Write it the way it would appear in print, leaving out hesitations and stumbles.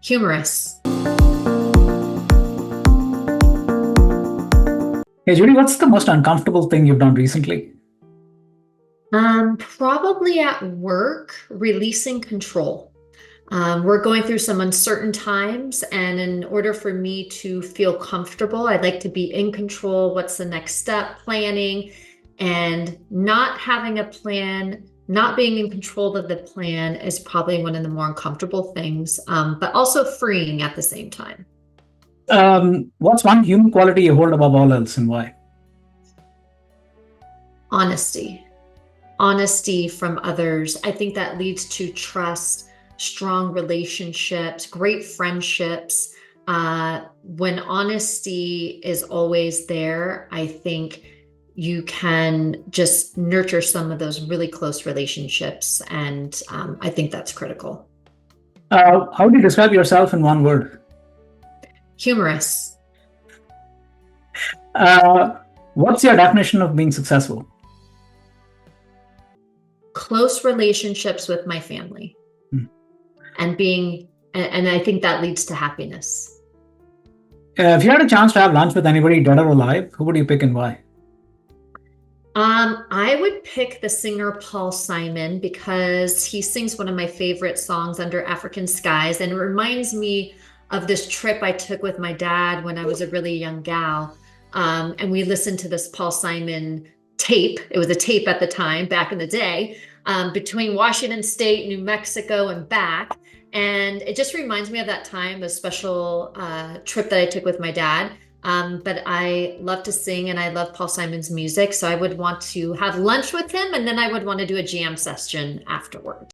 Humorous. Hey, Judy, what's the most uncomfortable thing you've done recently? Probably at work, releasing control. We're going through some uncertain times, and in order for me to feel comfortable, I'd like to be in control. What's the next step? Planning, and not having a plan, not being in control of the plan is probably one of the more uncomfortable things, but also freeing at the same time. What's one human quality you hold above all else and why? Honesty. Honesty from others. I think that leads to trust, strong relationships, great friendships. When honesty is always there, I think you can just nurture some of those really close relationships. And I think that's critical. How do you describe yourself in one word? Humorous. What's your definition of being successful? Close relationships with my family. And I think that leads to happiness. If you had a chance to have lunch with anybody, dead or alive, who would you pick and why? I would pick the singer Paul Simon because he sings one of my favorite songs, Under African Skies, and it reminds me of this trip I took with my dad when I was a really young gal. And we listened to this Paul Simon tape. It was a tape at the time, back in the day, between Washington State, New Mexico, and back. And it just reminds me of that time, a special trip that I took with my dad. But I love to sing and I love Paul Simon's music. So I would want to have lunch with him, and then I would want to do a jam session afterwards.